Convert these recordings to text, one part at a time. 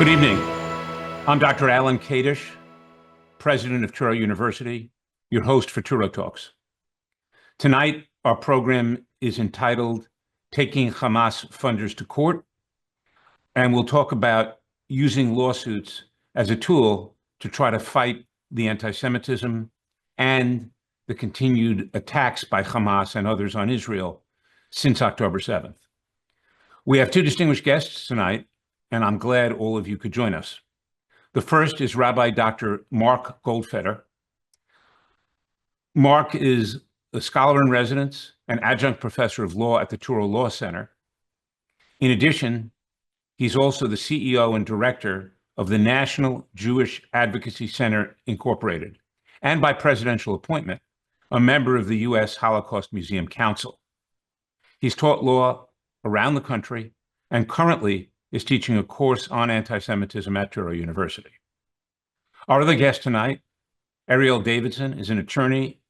Good evening. I'm Dr. Alan Kadish, president of Touro University, your host for Touro Talks. Tonight, our program is entitled Taking Hamas Funders to Court, and we'll talk about using lawsuits as a tool to try to fight the anti-Semitism and the continued attacks by Hamas and others on Israel since October 7th. We have two distinguished guests tonight, and I'm glad all of you could join us. The first is Rabbi Dr. Mark Goldfeder. Mark is a scholar in residence and adjunct professor of law at the Touro Law Center. In addition, he's also the CEO and director of the National Jewish Advocacy Center, Incorporated, and by presidential appointment, a member of the U.S. Holocaust Museum Council. He's taught law around the country and currently is teaching a course on anti-Semitism at Touro University. Our other guest tonight, Erielle Davidson, is an attorney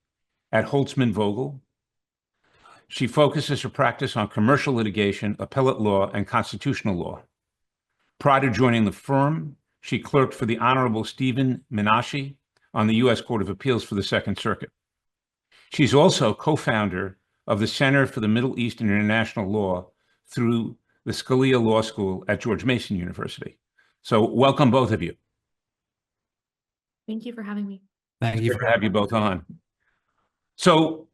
at Holtzman Vogel. She focuses her practice on commercial litigation, appellate law, and constitutional law. Prior to joining the firm, she clerked for the Honorable Stephen Menashe on the U.S. Court of Appeals for the Second Circuit. She's also co-founder of the Center for the Middle East and International Law through the Scalia Law School at George Mason University. So welcome, both of you. Thank you for having me. Thank you for having you both on. So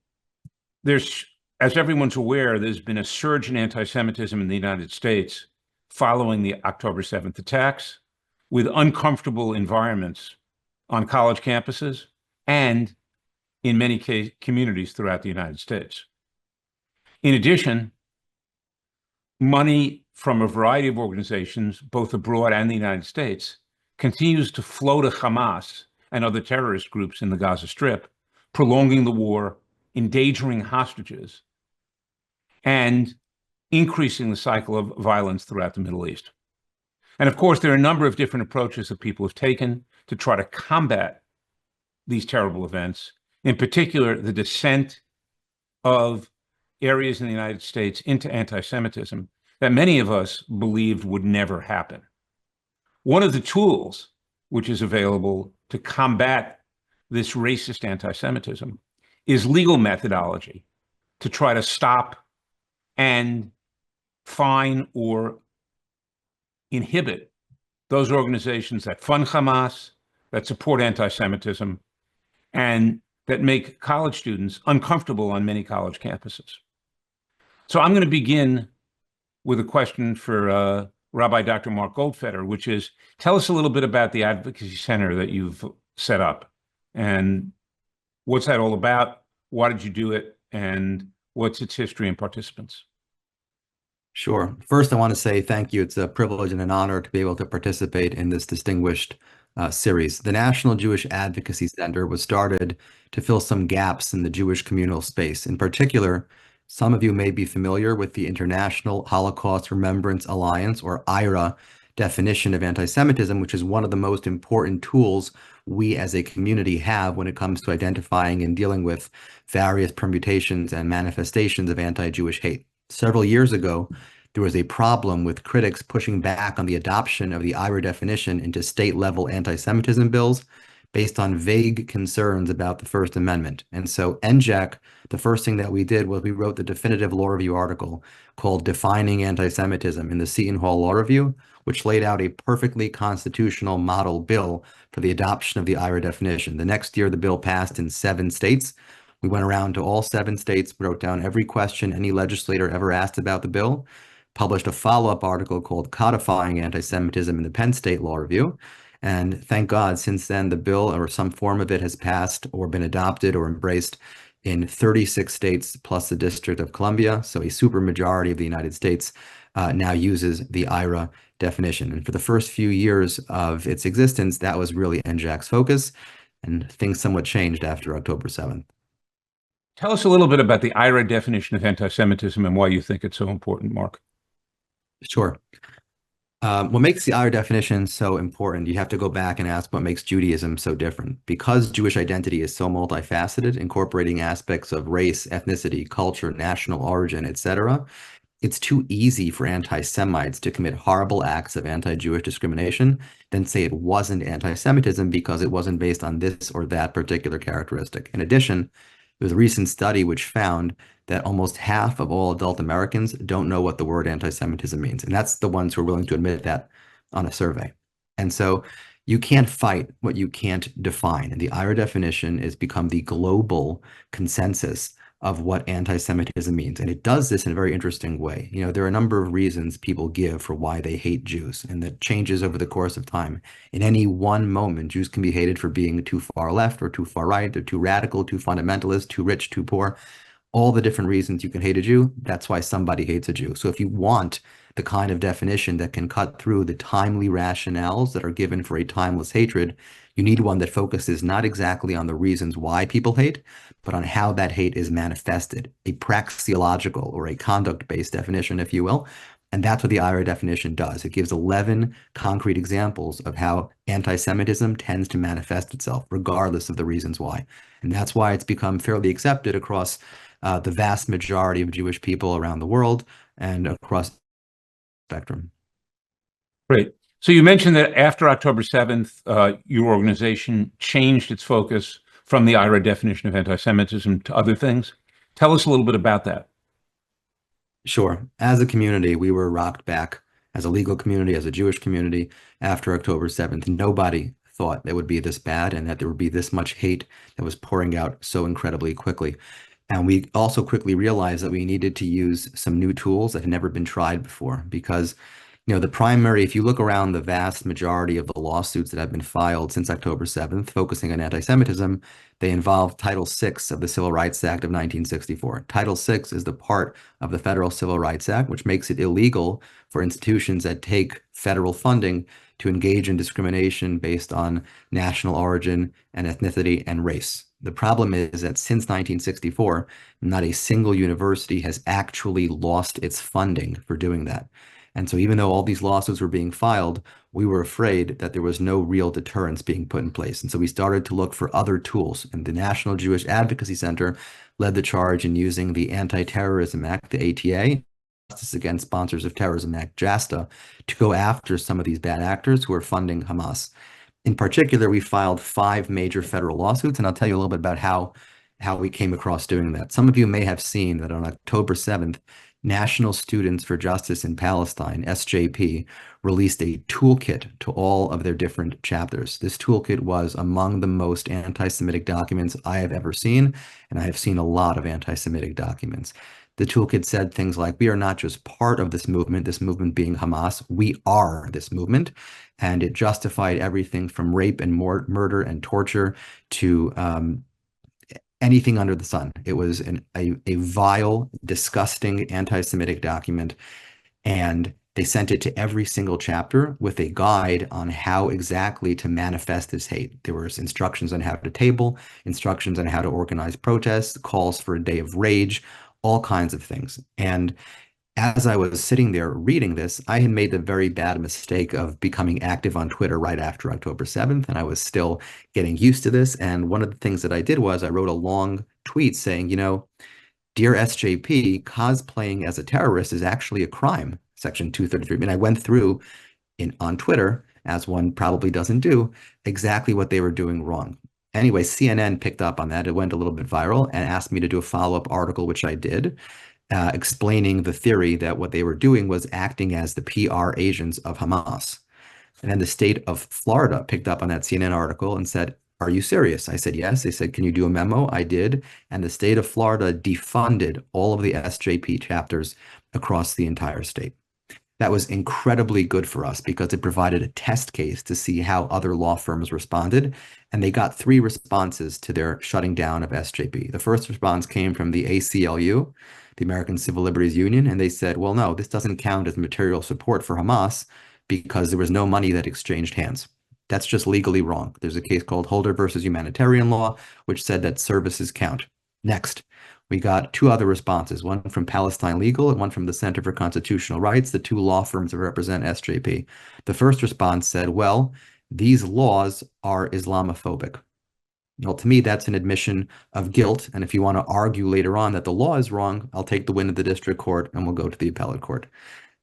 there's, as everyone's aware, there's been a surge in anti-Semitism in the United States following the October 7th attacks, with uncomfortable environments on college campuses and in many communities throughout the United States. In addition, money from a variety of organizations, both abroad and the United States, continues to flow to Hamas and other terrorist groups in the Gaza Strip, prolonging the war, endangering hostages, and increasing the cycle of violence throughout the Middle East. And of course, there are a number of different approaches that people have taken to try to combat these terrible events, in particular, the descent of areas in the United States into anti-Semitism that many of us believed would never happen. One of the tools which is available to combat this racist anti-Semitism is legal methodology to try to stop and fine or inhibit those organizations that fund Hamas, that support anti-Semitism, and that make college students uncomfortable on many college campuses. So I'm going to begin with a question for Rabbi Dr. Mark Goldfeder, which is, tell us a little bit about the Advocacy Center that you've set up, and what's that all about? Why did you do it? And what's its history and participants? Sure. First, I want to say thank you. It's a privilege and an honor to be able to participate in this distinguished series. The National Jewish Advocacy Center was started to fill some gaps in the Jewish communal space. In particular, some of you may be familiar with the International Holocaust Remembrance Alliance, or IHRA, definition of anti-Semitism, which is one of the most important tools we as a community have when it comes to identifying and dealing with various permutations and manifestations of anti-Jewish hate. Several years ago, there was a problem with critics pushing back on the adoption of the IHRA definition into state-level anti-Semitism bills based on vague concerns about the First Amendment. And so NJAC, the first thing that we did was we wrote the definitive law review article called Defining Anti-Semitism in the Seton Hall Law Review, which laid out a perfectly constitutional model bill for the adoption of the IHRA definition. The next year, the bill passed in 7 states. We went around to all 7 states, wrote down every question any legislator ever asked about the bill, published a follow-up article called Codifying Anti-Semitism in the Penn State Law Review. And thank God, since then, the bill or some form of it has passed or been adopted or embraced in 36 states plus the District of Columbia. So a supermajority of the United States now uses the IHRA definition. And for the first few years of its existence, that was really NJAC's focus. And things somewhat changed after October 7th. Tell us a little bit about the IHRA definition of anti-Semitism and why you think it's so important, Mark. Sure. What makes the IHRA definition so important, you have to go back and ask what makes Judaism so different. Because Jewish identity is so multifaceted, incorporating aspects of race, ethnicity, culture, national origin, etc., it's too easy for anti-Semites to commit horrible acts of anti-Jewish discrimination than say it wasn't anti-Semitism because it wasn't based on this or that particular characteristic. In addition, there was a recent study which found that almost half of all adult Americans don't know what the word anti-Semitism means. And that's the ones who are willing to admit that on a survey. And so you can't fight what you can't define. And the IHRA definition has become the global consensus of what anti-Semitism means. And it does this in a very interesting way. You know, there are a number of reasons people give for why they hate Jews, and that changes over the course of time. In any one moment, Jews can be hated for being too far left or too far right, or too radical, too fundamentalist, too rich, too poor. All the different reasons you can hate a Jew, that's why somebody hates a Jew. So if you want the kind of definition that can cut through the timely rationales that are given for a timeless hatred, you need one that focuses not exactly on the reasons why people hate, but on how that hate is manifested, a praxeological or a conduct-based definition, if you will. And that's what the IHRA definition does. It gives 11 concrete examples of how anti-Semitism tends to manifest itself, regardless of the reasons why. And that's why it's become fairly accepted across the vast majority of Jewish people around the world and across the spectrum. Great. So you mentioned that after October 7th, your organization changed its focus from the IHRA definition of anti-Semitism to other things. Tell us a little bit about that. Sure. As a community, we were rocked back as a legal community, as a Jewish community after October 7th. Nobody thought it would be this bad and that there would be this much hate that was pouring out so incredibly quickly. And we also quickly realized that we needed to use some new tools that had never been tried before because, you know, the primary, if you look around the vast majority of the lawsuits that have been filed since October 7th, focusing on anti-Semitism, they involve Title VI of the Civil Rights Act of 1964. Title VI is the part of the Federal Civil Rights Act which makes it illegal for institutions that take federal funding to engage in discrimination based on national origin and ethnicity and race. The problem is that since 1964, not a single university has actually lost its funding for doing that. And so even though all these lawsuits were being filed, we were afraid that there was no real deterrence being put in place. And so we started to look for other tools. And the National Jewish Advocacy Center led the charge in using the Anti-Terrorism Act, the ATA, Justice Against Sponsors of Terrorism Act, JASTA, to go after some of these bad actors who are funding Hamas. In particular, we filed 5 major federal lawsuits, and I'll tell you a little bit about how we came across doing that. Some of you may have seen that on October 7th, National Students for Justice in Palestine, SJP, released a toolkit to all of their different chapters. This toolkit was among the most anti-Semitic documents I have ever seen, and I have seen a lot of anti-Semitic documents. The toolkit said things like, we are not just part of this movement being Hamas, we are this movement. And it justified everything from rape and murder and torture to anything under the sun. It was a vile, disgusting anti-Semitic document. And they sent it to every single chapter with a guide on how exactly to manifest this hate. There were instructions on how to table, instructions on how to organize protests, calls for a day of rage, all kinds of things. And as I was sitting there reading this, I had made the very bad mistake of becoming active on Twitter right after October 7th, and I was still getting used to this. And one of the things that I did was I wrote a long tweet saying, you know, dear SJP, cosplaying as a terrorist is actually a crime, Section 233. And I went through on Twitter, as one probably doesn't do, exactly what they were doing wrong. Anyway, CNN picked up on that. It went a little bit viral and asked me to do a follow-up article, which I did. Explaining the theory that what they were doing was acting as the PR agents of Hamas. And then the state of Florida picked up on that CNN article and said, are you serious? I said, yes. They said, can you do a memo? I did. And the state of Florida defunded all of the SJP chapters across the entire state. That was incredibly good for us because it provided a test case to see how other law firms responded. And they got 3 responses to their shutting down of SJP. The first response came from the ACLU, the American Civil Liberties Union, and they said, well, no, this doesn't count as material support for Hamas because there was no money that exchanged hands. That's just legally wrong. There's a case called Holder versus Humanitarian Law, which said that services count. Next, we got 2 other responses, one from Palestine Legal and one from the Center for Constitutional Rights, the 2 law firms that represent SJP. The first response said, well, these laws are Islamophobic. Well, to me, that's an admission of guilt. And if you want to argue later on that the law is wrong, I'll take the win of the district court and we'll go to the appellate court.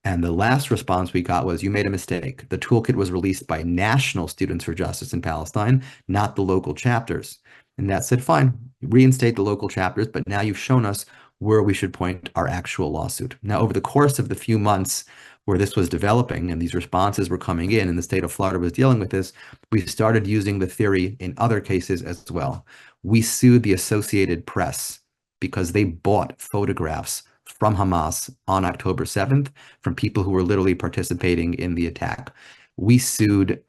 And the last response we got was, you made a mistake. The toolkit was released by National Students for Justice in Palestine, not the local chapters. And that said, fine, reinstate the local chapters, but now you've shown us where we should point our actual lawsuit. Now, over the course of the few months where this was developing and these responses were coming in and the state of Florida was dealing with this, we started using the theory in other cases as well. We sued the Associated Press because they bought photographs from Hamas on October 7th from people who were literally participating in the attack. We sued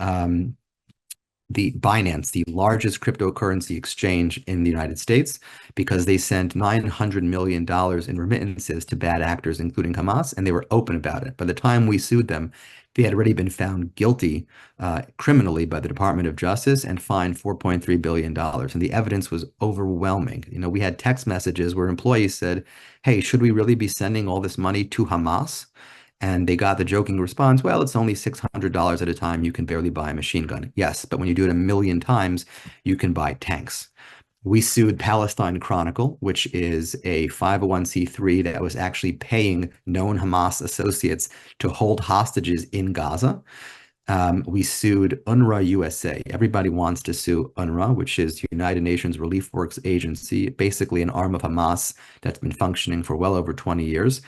the Binance, the largest cryptocurrency exchange in the United States, because they sent $900 million in remittances to bad actors, including Hamas, and they were open about it. By the time we sued them, they had already been found guilty criminally by the Department of Justice and fined $4.3 billion. And the evidence was overwhelming. You know, we had text messages where employees said, hey, should we really be sending all this money to Hamas? And they got the joking response, well, it's only $600 at a time. You can barely buy a machine gun. Yes, but when you do it 1,000,000 times, you can buy tanks. We sued Palestine Chronicle, which is a 501c3 that was actually paying known Hamas associates to hold hostages in Gaza. We sued UNRWA USA. Everybody wants to sue UNRWA, which is United Nations Relief Works Agency, basically an arm of Hamas that's been functioning for well over 20 years.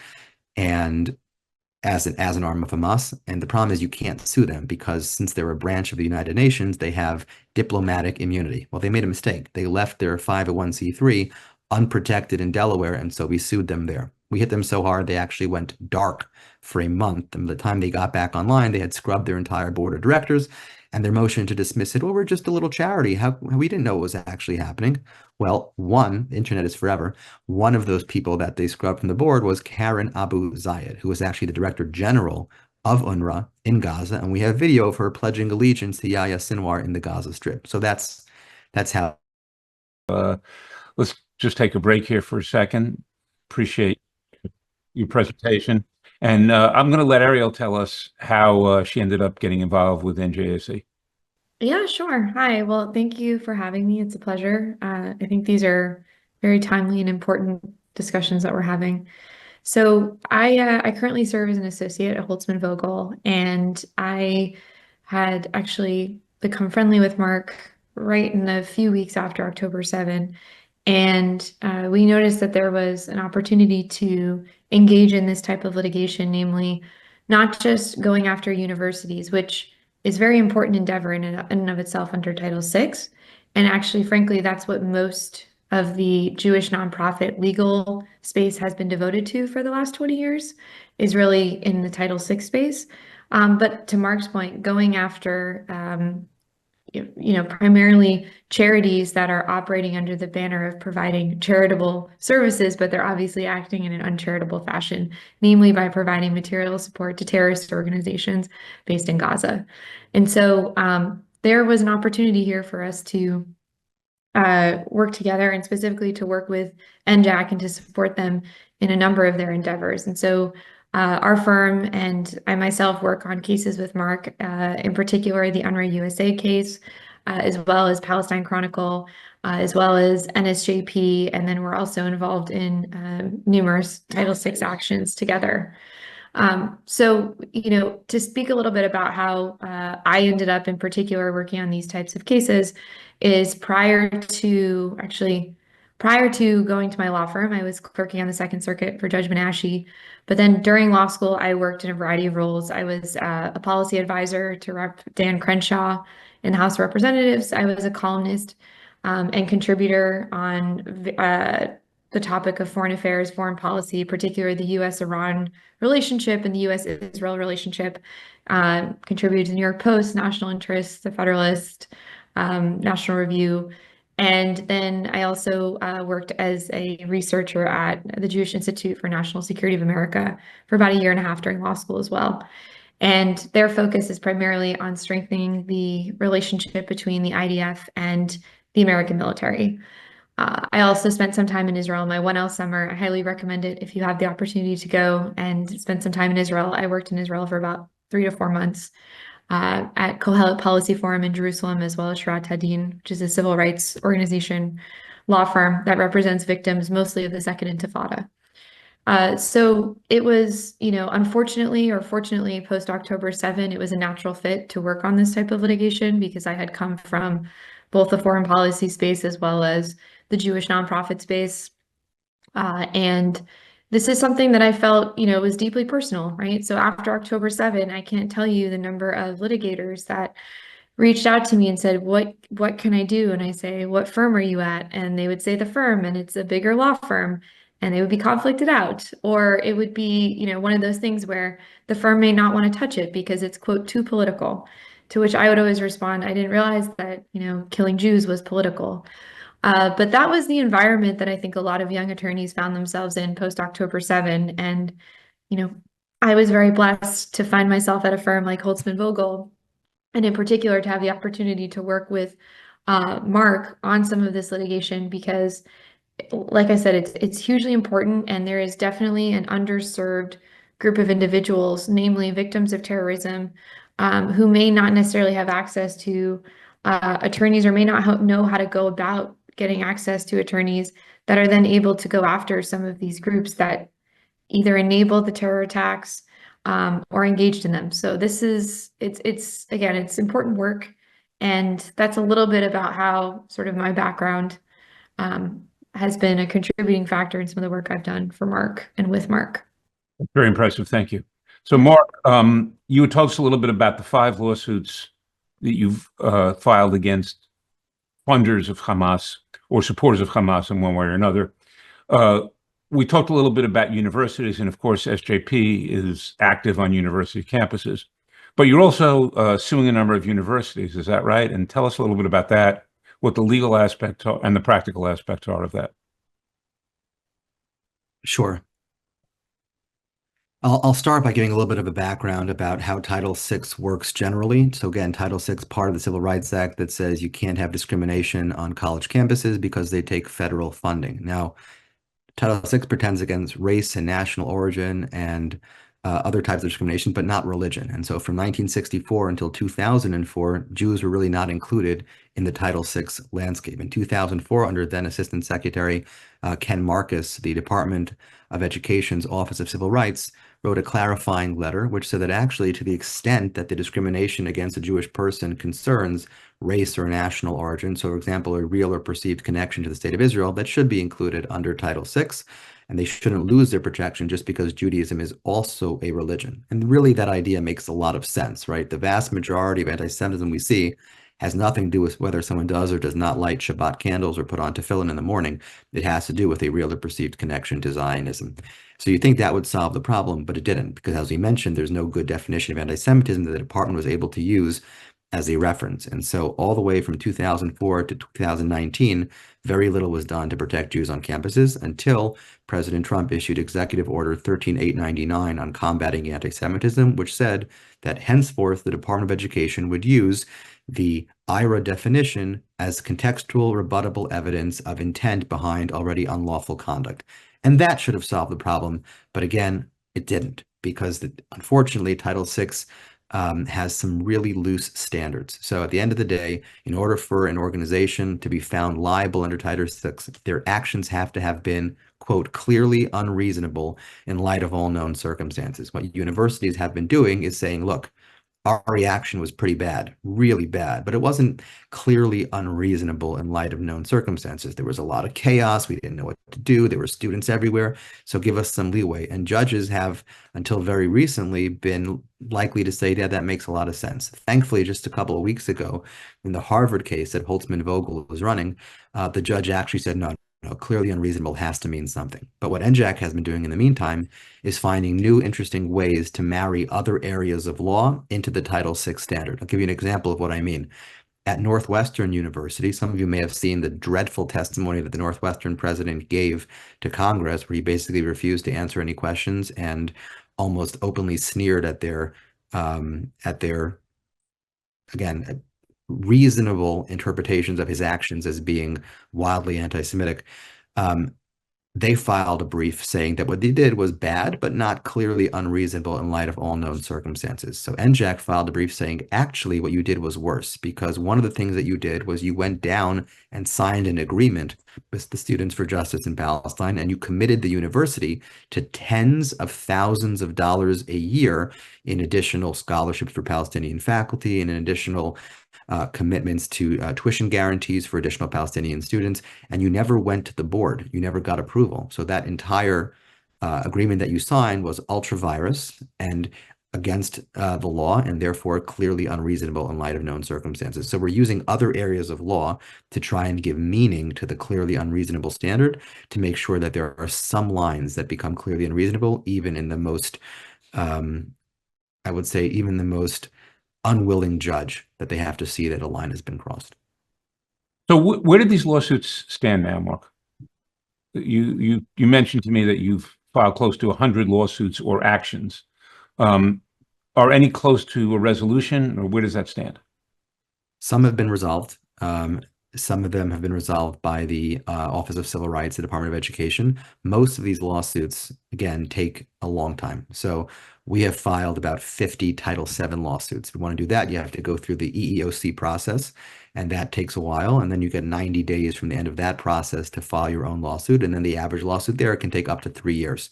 And as an arm of Hamas. And the problem is you can't sue them because since they're a branch of the United Nations, they have diplomatic immunity. Well, they made a mistake. They left their 501c3 unprotected in Delaware, and so we sued them there. We hit them so hard they actually went dark for a month. And by the time they got back online, they had scrubbed their entire board of directors, and their motion to dismiss it, well, we're just a little charity. We didn't know what was actually happening. Well, the internet is forever. One of those people that they scrubbed from the board was Karen Abu Zayed, who was actually the Director General of UNRWA in Gaza. And we have video of her pledging allegiance to Yahya Sinwar in the Gaza Strip. So that's how. Let's just take a break here for a second. Appreciate your presentation. And I'm going to let Erielle tell us how she ended up getting involved with NJAC. Yeah, sure. Hi. Well, thank you for having me. It's a pleasure. I think these are very timely and important discussions that we're having. So I currently serve as an associate at Holtzman Vogel, and I had actually become friendly with Mark right in the few weeks after October 7. And we noticed that there was an opportunity to engage in this type of litigation, namely not just going after universities, which is very important endeavor in and of itself under Title VI. And actually, frankly, that's what most of the Jewish nonprofit legal space has been devoted to for the last 20 years, is really in the Title VI space. But to Mark's point, going after primarily charities that are operating under the banner of providing charitable services, but they're obviously acting in an uncharitable fashion, namely by providing material support to terrorist organizations based in Gaza. And so there was an opportunity here for us to work together, and specifically to work with NJAC and to support them in a number of their endeavors. And so our firm and I myself work on cases with Mark, in particular the UNRWA USA case, as well as Palestine Chronicle, as well as NSJP, and then we're also involved in numerous Title VI actions together. So, to speak a little bit about how I ended up in particular working on these types of cases is prior to going to my law firm, I was clerking on the Second Circuit for Judge Menashe. But then during law school, I worked in a variety of roles. I was a policy advisor to Rep. Dan Crenshaw in the House of Representatives. I was a columnist and contributor on the topic of foreign affairs, foreign policy, particularly the U.S.-Iran relationship and the U.S.-Israel relationship. Contributed to the New York Post, National Interest, The Federalist, National Review. And then I also worked as a researcher at the Jewish Institute for National Security of America for about 1.5 years during law school as well. And their focus is primarily on strengthening the relationship between the IDF and the American military. I also spent some time in Israel in my 1L summer. I highly recommend it if you have the opportunity to go and spend some time in Israel. I worked in Israel for about 3 to 4 months. at Kohelet Policy Forum in Jerusalem, as well as Shirat Hadin, which is a civil rights organization law firm that represents victims mostly of the Second Intifada. So it was, unfortunately or fortunately, post October 7, it was a natural fit to work on this type of litigation because I had come from both the foreign policy space as well as the Jewish nonprofit space. And this is something that I felt, was deeply personal, right? So after October 7, I can't tell you the number of litigators that reached out to me and said, what can I do? And I say, what firm are you at? And they would say the firm, and it's a bigger law firm, and they would be conflicted out. Or it would be, one of those things where the firm may not want to touch it because it's, quote, too political. To which I would always respond, I didn't realize that, killing Jews was political. But that was the environment that I think a lot of young attorneys found themselves in post October 7. And, I was very blessed to find myself at a firm like Holtzman Vogel, and in particular to have the opportunity to work with Mark on some of this litigation because, like I said, it's hugely important, and there is definitely an underserved group of individuals, namely victims of terrorism, who may not necessarily have access to attorneys or may not know how to go about getting access to attorneys that are then able to go after some of these groups that either enabled the terror attacks or engaged in them. So it's again, it's important work. And that's a little bit about how sort of my background has been a contributing factor in some of the work I've done for Mark and with Mark. Very impressive. Thank you. So Mark, you would tell us a little bit about the 5 lawsuits that you've filed against funders of Hamas or supporters of Hamas in one way or another. We talked a little bit about universities, and of course, SJP is active on university campuses. But you're also suing a number of universities, is that right? And tell us a little bit about that, what the legal aspect and the practical aspects are of that. Sure. I'll start by giving a little bit of a background about how Title VI works generally. So again, Title VI, part of the Civil Rights Act that says you can't have discrimination on college campuses because they take federal funding. Now, Title VI protects against race and national origin and other types of discrimination, but not religion. And so from 1964 until 2004, Jews were really not included in the Title VI landscape. In 2004, under then Assistant Secretary Ken Marcus, the Department of Education's Office of Civil Rights wrote a clarifying letter which said that actually, to the extent that the discrimination against a Jewish person concerns race or national origin, so for example, a real or perceived connection to the state of Israel, that should be included under Title VI, and they shouldn't lose their protection just because Judaism is also a religion. And really that idea makes a lot of sense, right? The vast majority of anti-Semitism we see has nothing to do with whether someone does or does not light Shabbat candles or put on tefillin in the morning. It has to do with a real or perceived connection to Zionism. So you think that would solve the problem, but it didn't, because as we mentioned, there's no good definition of anti-Semitism that the department was able to use as a reference. And so all the way from 2004 to 2019, very little was done to protect Jews on campuses until President Trump issued Executive Order 13899 on combating anti-Semitism, which said that henceforth the Department of Education would use the IRA definition as contextual rebuttable evidence of intent behind already unlawful conduct. And that should have solved the problem. But again, it didn't, because unfortunately, Title VI has some really loose standards. So at the end of the day, in order for an organization to be found liable under Title VI, their actions have to have been, quote, clearly unreasonable in light of all known circumstances. What universities have been doing is saying, look, our reaction was pretty bad, really bad, but it wasn't clearly unreasonable in light of known circumstances. There was a lot of chaos. We didn't know what to do. There were students everywhere. So give us some leeway. And judges have, until very recently, been likely to say, yeah, that makes a lot of sense. Thankfully, just a couple of weeks ago, in the Harvard case that Holtzman Vogel was running, the judge actually said, no, clearly unreasonable has to mean something. But what NJAC has been doing in the meantime is finding new interesting ways to marry other areas of law into the Title VI standard. I'll give you an example of what I mean. At Northwestern University, some of you may have seen the dreadful testimony that the Northwestern president gave to Congress, where he basically refused to answer any questions and almost openly sneered at their again, reasonable interpretations of his actions as being wildly anti-Semitic. they filed a brief saying that what they did was bad, but not clearly unreasonable in light of all known circumstances. So NJAC filed a brief saying, actually, what you did was worse, because one of the things that you did was you went down and signed an agreement with the Students for Justice in Palestine, and you committed the university to tens of thousands of dollars a year in additional scholarships for Palestinian faculty and in additional commitments to tuition guarantees for additional Palestinian students, and you never went to the board. You never got approval. So that entire agreement that you signed was ultra virus and against the law, and therefore clearly unreasonable in light of known circumstances. So we're using other areas of law to try and give meaning to the clearly unreasonable standard to make sure that there are some lines that become clearly unreasonable, even in the most, I would say, even the most unwilling judge, that they have to see that a line has been crossed. So where did these lawsuits stand now, Mark? You mentioned to me that you've filed close to 100 lawsuits or actions. Are any close to a resolution, or where does that stand? Some have been resolved. Some of them have been resolved by the Office of Civil Rights, the Department of Education. Most of these lawsuits, again, take a long time. So we have filed about 50 Title VII lawsuits. If you want to do that, you have to go through the EEOC process, and that takes a while. And then you get 90 days from the end of that process to file your own lawsuit. And then the average lawsuit there can take up to 3 years.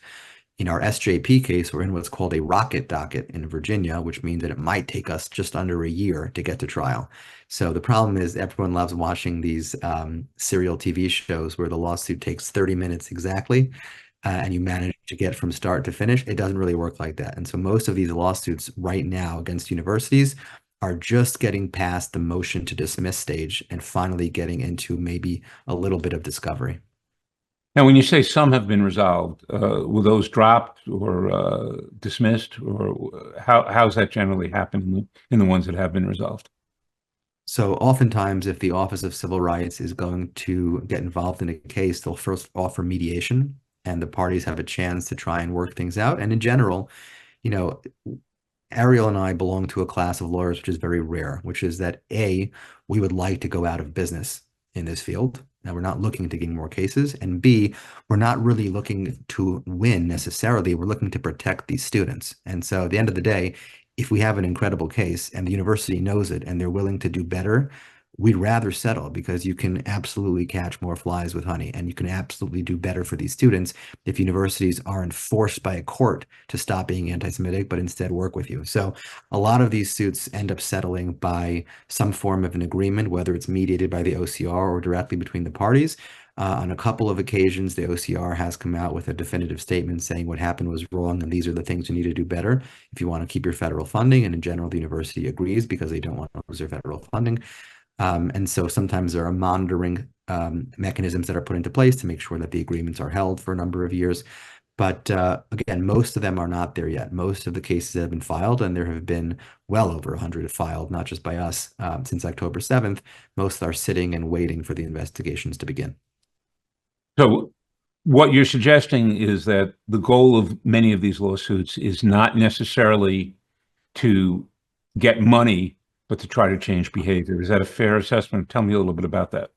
In our SJP case, we're in what's called a rocket docket in Virginia, which means that it might take us just under a year to get to trial. So the problem is everyone loves watching these serial TV shows where the lawsuit takes 30 minutes exactly, and you manage to get from start to finish. It doesn't really work like that. And so most of these lawsuits right now against universities are just getting past the motion to dismiss stage and finally getting into maybe a little bit of discovery. Now, when you say some have been resolved, were those dropped or dismissed, or how's that generally happened in the ones that have been resolved? So oftentimes, if the Office of Civil Rights is going to get involved in a case, they'll first offer mediation, and the parties have a chance to try and work things out. And in general, you know, Erielle and I belong to a class of lawyers which is very rare, which is that A, we would like to go out of business in this field. Now, we're not looking to gain more cases. And B, we're not really looking to win necessarily. We're looking to protect these students. And so at the end of the day, if we have an incredible case and the university knows it and they're willing to do better, we'd rather settle, because you can absolutely catch more flies with honey, and you can absolutely do better for these students if universities aren't forced by a court to stop being anti-Semitic, but instead work with you. So a lot of these suits end up settling by some form of an agreement, whether it's mediated by the OCR or directly between the parties. On a couple of occasions, the OCR has come out with a definitive statement saying what happened was wrong, and these are the things you need to do better if you want to keep your federal funding. And in general, the university agrees because they don't want to lose their federal funding. And so sometimes there are monitoring mechanisms that are put into place to make sure that the agreements are held for a number of years. But again, most of them are not there yet. Most of the cases have been filed, and there have been well over 100 filed, not just by us, since October 7th. Most are sitting and waiting for the investigations to begin. So what you're suggesting is that the goal of many of these lawsuits is not necessarily to get money, but to try to change behavior. Is that a fair assessment? Tell me a little bit about that.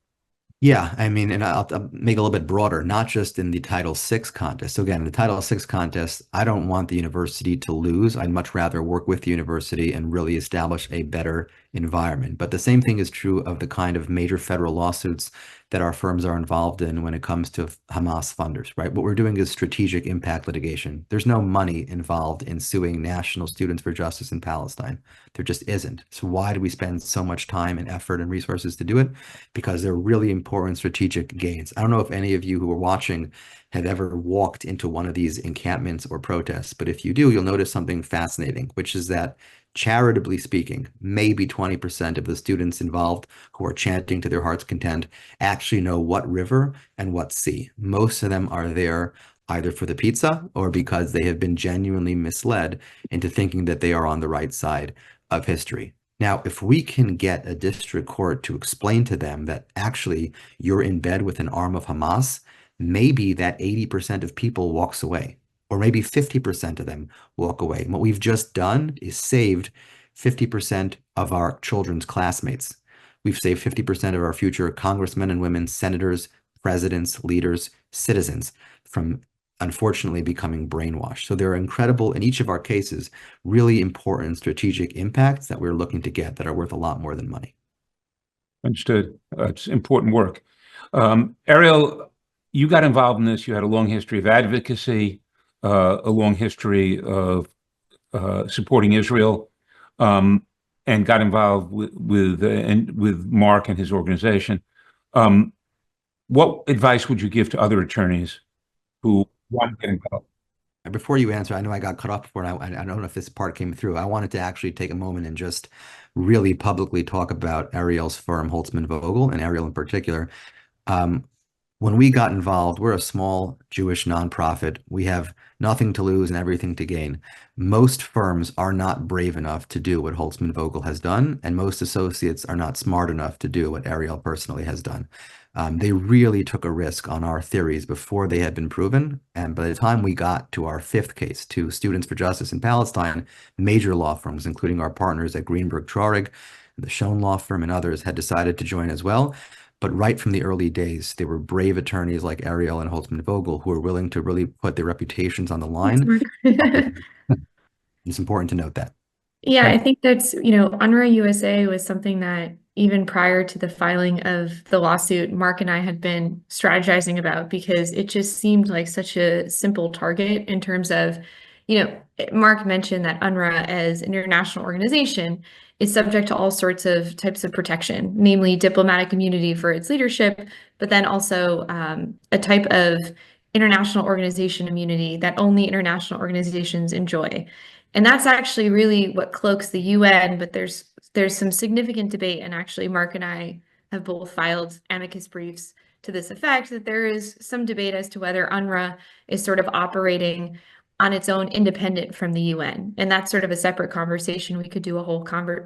Yeah, I mean, and I'll make it a little bit broader, not just in the Title VI contest. So again, in the Title VI contest, I don't want the university to lose. I'd much rather work with the university and really establish a better environment. But the same thing is true of the kind of major federal lawsuits that our firms are involved in when it comes to Hamas funders, right? What we're doing is strategic impact litigation. There's no money involved in suing National Students for Justice in Palestine. There just isn't. So why do we spend so much time and effort and resources to do it? Because they're really important strategic gains. I don't know if any of you who are watching have ever walked into one of these encampments or protests, but if you do, you'll notice something fascinating, which is that charitably speaking, maybe 20% of the students involved who are chanting to their heart's content actually know what river and what sea. Most of them are there either for the pizza or because they have been genuinely misled into thinking that they are on the right side of history. Now, if we can get a district court to explain to them that actually you're in bed with an arm of Hamas, maybe that 80% of people walks away. Or maybe 50% of them walk away. And what we've just done is saved 50% of our children's classmates. We've saved 50% of our future congressmen and women, senators, presidents, leaders, citizens from unfortunately becoming brainwashed. So there are incredible, in each of our cases, really important strategic impacts that we're looking to get that are worth a lot more than money. Understood. It's important work. Erielle, you got involved in this. You had a long history of advocacy, a long history of supporting Israel, and got involved with Mark and his organization. What advice would you give to other attorneys who want to get involved? Before you answer, I know I got cut off before, and I don't know if this part came through. I wanted to actually take a moment and just really publicly talk about Erielle's firm, Holtzman Vogel, and Erielle in particular. When we got involved, we're a small Jewish nonprofit. We have nothing to lose and everything to gain. Most firms are not brave enough to do what Holtzman Vogel has done, and most associates are not smart enough to do what Erielle personally has done. They really took a risk on our theories before they had been proven. And by the time we got to our fifth case, to Students for Justice in Palestine, major law firms, including our partners at Greenberg Traurig, the Schoen Law Firm, and others, had decided to join as well. But right from the early days, they were brave attorneys like Erielle and Holtzman Vogel who were willing to really put their reputations on the line. It's important to note that. Yeah, I think that's, UNRWA USA was something that even prior to the filing of the lawsuit, Mark and I had been strategizing about, because it just seemed like such a simple target in terms of, Mark mentioned that UNRWA as an international organization is subject to all sorts of types of protection, namely diplomatic immunity for its leadership, but then also a type of international organization immunity that only international organizations enjoy. And that's actually really what cloaks the UN, but there's some significant debate, and actually Mark and I have both filed amicus briefs to this effect, that there is some debate as to whether UNRWA is sort of operating on its own independent from the UN. And that's sort of a separate conversation. We could do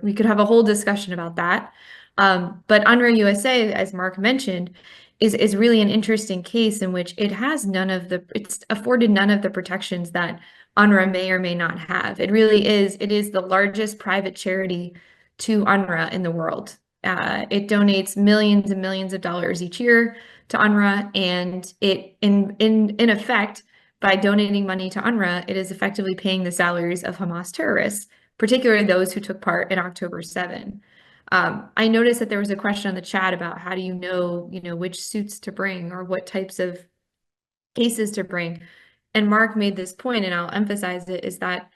we could have a whole discussion about that. But UNRWA USA, as Mark mentioned, is really an interesting case in which it's afforded none of the protections that UNRWA may or may not have. It is the largest private charity to UNRWA in the world. It donates millions and millions of dollars each year to UNRWA, and it, in effect, by donating money to UNRWA, it is effectively paying the salaries of Hamas terrorists, particularly those who took part in October 7. I noticed that there was a question on the chat about how do you know, which suits to bring or what types of cases to bring. And Mark made this point, and I'll emphasize it, is that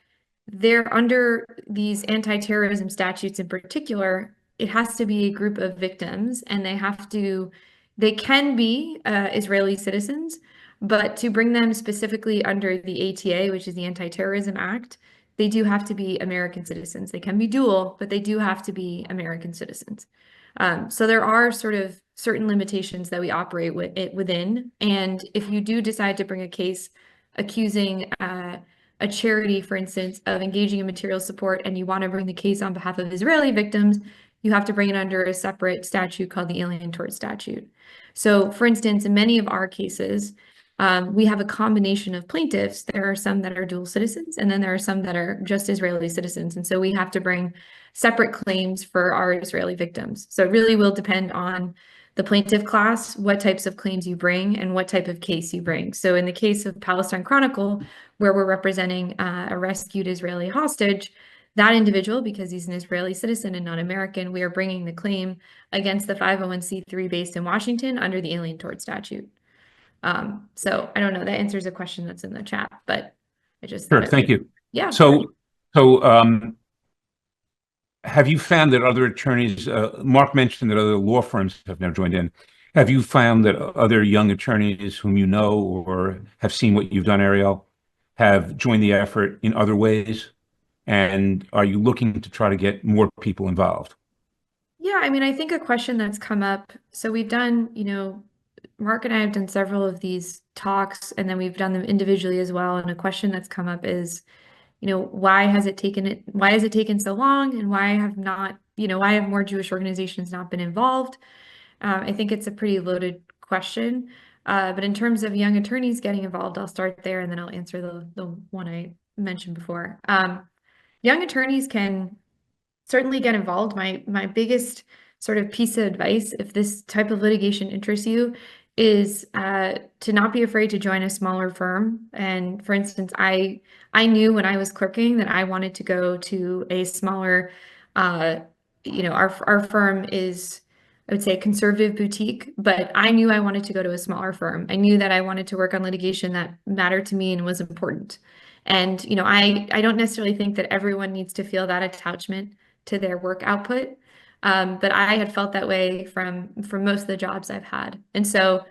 they're under these anti-terrorism statutes in particular, it has to be a group of victims, and they can be Israeli citizens, but to bring them specifically under the ATA, which is the Anti-Terrorism Act, they do have to be American citizens. They can be dual, but they do have to be American citizens. So there are sort of certain limitations that we operate within. And if you do decide to bring a case accusing a charity, for instance, of engaging in material support, and you want to bring the case on behalf of Israeli victims, you have to bring it under a separate statute called the Alien Tort Statute. So, for instance, in many of our cases, we have a combination of plaintiffs. There are some that are dual citizens, and then there are some that are just Israeli citizens. And so we have to bring separate claims for our Israeli victims. So it really will depend on the plaintiff class, what types of claims you bring, and what type of case you bring. So in the case of Palestine Chronicle, where we're representing a rescued Israeli hostage, that individual, because he's an Israeli citizen and not American, we are bringing the claim against the 501c3 based in Washington under the Alien Tort Statute. So I don't know, that answers a question that's in the chat, but I just Sure, thank you. Yeah. So have you found that other attorneys, Mark mentioned that other law firms have now joined in. Have you found that other young attorneys whom you know or have seen what you've done, Erielle, have joined the effort in other ways? And are you looking to try to get more people involved? Yeah, I mean, I think a question that's come up, so we've done, Mark and I have done several of these talks, and then we've done them individually as well. And a question that's come up is, why has it taken so long, and why have more Jewish organizations not been involved? I think it's a pretty loaded question. But in terms of young attorneys getting involved, I'll start there, and then I'll answer the one I mentioned before. Young attorneys can certainly get involved. My biggest sort of piece of advice, if this type of litigation interests you, is to not be afraid to join a smaller firm. And for instance, I knew when I was clerking that I wanted to go to a smaller, our firm is, I would say, a conservative boutique, but I knew I wanted to go to a smaller firm. I knew that I wanted to work on litigation that mattered to me and was important. And, I don't necessarily think that everyone needs to feel that attachment to their work output. But I had felt that way from most of the jobs I've had. And so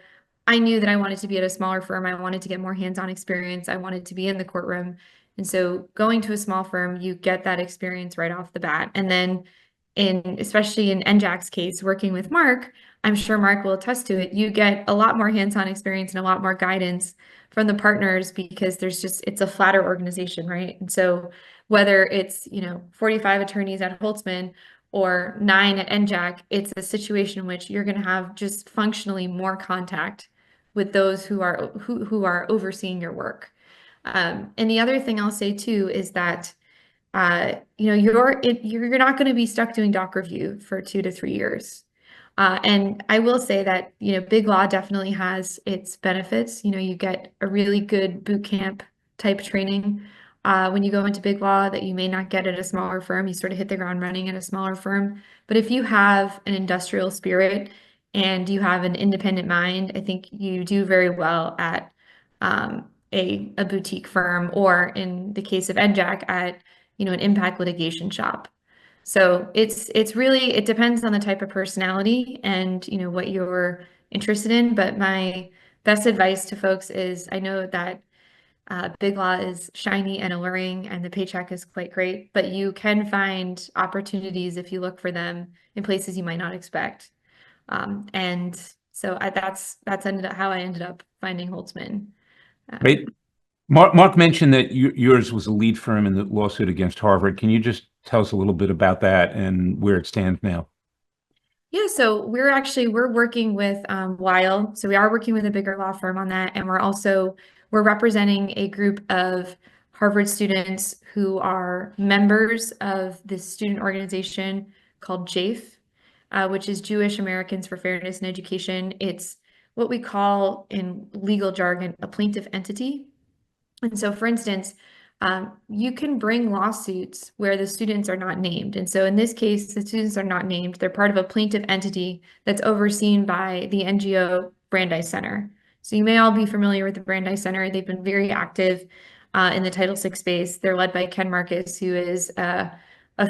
I knew that I wanted to be at a smaller firm. I wanted to get more hands-on experience. I wanted to be in the courtroom. And so going to a small firm, you get that experience right off the bat. And then especially in NJAC's case, working with Mark, I'm sure Mark will attest to it, you get a lot more hands-on experience and a lot more guidance from the partners because it's a flatter organization, right? And so whether it's, 45 attorneys at Holtzman or 9 at NJAC, it's a situation in which you're going to have just functionally more contact with those who are overseeing your work. And the other thing I'll say too is that you're not going to be stuck doing doc review for 2 to 3 years. And I will say that, big law definitely has its benefits. You get a really good boot camp type training when you go into big law that you may not get at a smaller firm. You sort of hit the ground running at a smaller firm. But if you have an industrial spirit and you have an independent mind, I think you do very well at a boutique firm, or in the case of NJAC, at an impact litigation shop. So it depends on the type of personality and what you're interested in. But my best advice to folks is, I know that big law is shiny and alluring and the paycheck is quite great, but you can find opportunities if you look for them in places you might not expect. And so that's how I ended up finding Holtzman. Great. Mark mentioned that yours was a lead firm in the lawsuit against Harvard. Can you just tell us a little bit about that and where it stands now? Yeah, so we're working with Weil. So we are working with a bigger law firm on that, and we're representing a group of Harvard students who are members of this student organization called JAFE, which is Jewish Americans for Fairness in Education. It's what we call in legal jargon a plaintiff entity. And so, for instance, you can bring lawsuits where the students are not named. And so in this case, the students are not named. They're part of a plaintiff entity that's overseen by the NGO Brandeis Center. So you may all be familiar with the Brandeis Center. They've been very active in the Title VI space. They're led by Ken Marcus, who is a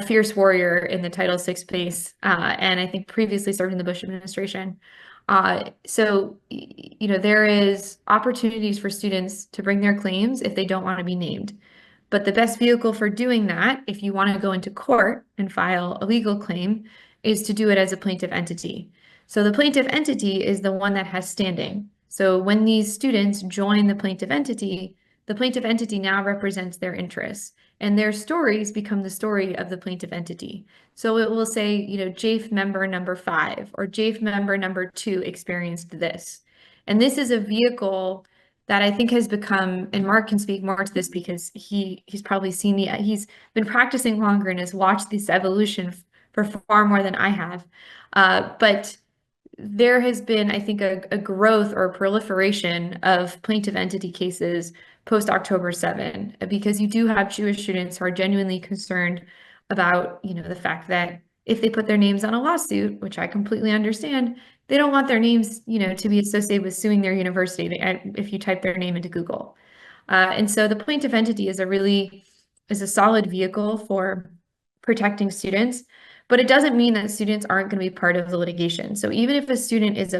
fierce warrior in the Title VI space, and I think previously served in the Bush administration. So, there is opportunities for students to bring their claims if they don't want to be named. But the best vehicle for doing that, if you want to go into court and file a legal claim, is to do it as a plaintiff entity. So the plaintiff entity is the one that has standing. So when these students join the plaintiff entity now represents their interests, and their stories become the story of the plaintiff entity. So it will say, JAFE member number 5 or JAFE member number 2 experienced this. And this is a vehicle that I think has become, and Mark can speak more to this because he's probably seen he's been practicing longer and has watched this evolution for far more than I have. But there has been, I think, a growth or a proliferation of plaintiff entity cases post October 7, because you do have Jewish students who are genuinely concerned about, the fact that if they put their names on a lawsuit, which I completely understand, they don't want their names, to be associated with suing their university if you type their name into Google. And so the plaintiff entity is a solid vehicle for protecting students, but it doesn't mean that students aren't going to be part of the litigation. So even if a student is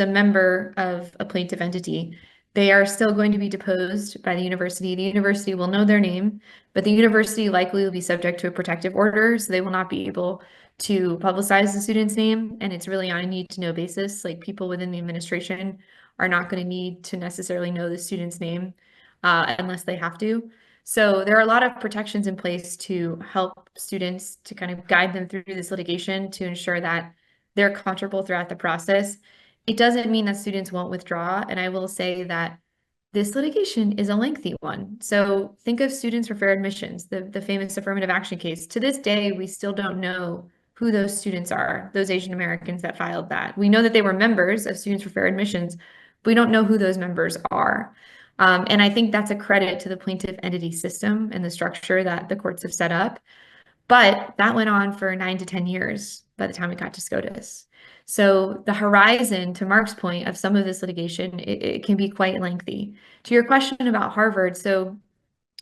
a member of a plaintiff entity, they are still going to be deposed by the university. The university will know their name, but the university likely will be subject to a protective order, so they will not be able to publicize the student's name, and it's really on a need-to-know basis. Like, people within the administration are not going to need to necessarily know the student's name unless they have to. So there are a lot of protections in place to help students, to kind of guide them through this litigation to ensure that they're comfortable throughout the process. It doesn't mean that students won't withdraw, and I will say that this litigation is a lengthy one. So think of Students for Fair Admissions, the famous affirmative action case. To this day, we still don't know who those students are, those Asian Americans that filed that. We know that they were members of Students for Fair Admissions, but we don't know who those members are. And I think that's a credit to the plaintiff entity system and the structure that the courts have set up. But that went on for 9 to 10 years by the time we got to SCOTUS. So the horizon, to Mark's point, of some of this litigation, it can be quite lengthy. To your question about Harvard, so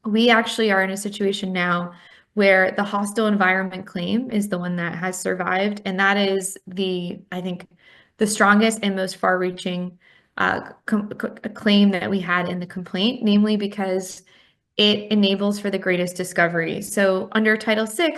we actually are in a situation now where the hostile environment claim is the one that has survived. And that is I think, the strongest and most far-reaching claim that we had in the complaint, namely because it enables for the greatest discovery. So under Title VI,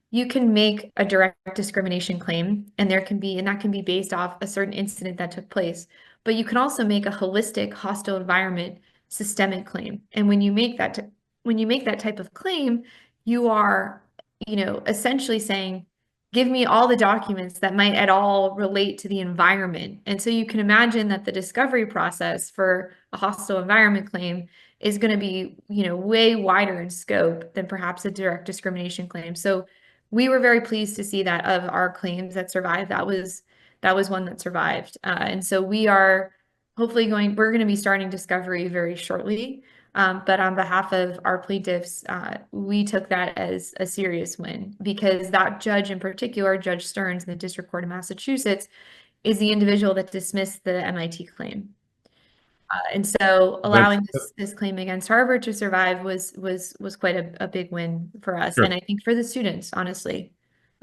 you can make a direct discrimination claim, and that can be based off a certain incident that took place. But you can also make a holistic hostile environment systemic claim. And when you make that type of claim, you are, essentially saying, give me all the documents that might at all relate to the environment. And so you can imagine that the discovery process for a hostile environment claim is going to be, way wider in scope than perhaps a direct discrimination claim. So we were very pleased to see that of our claims that survived, that was one that survived. And so we are hopefully we're going to be starting discovery very shortly. But on behalf of our plaintiffs, we took that as a serious win, because that judge in particular, Judge Stearns in the District Court of Massachusetts, is the individual that dismissed the MIT claim. And so allowing this claim against Harvard to survive was quite a big win for us. Sure. And I think for the students, honestly.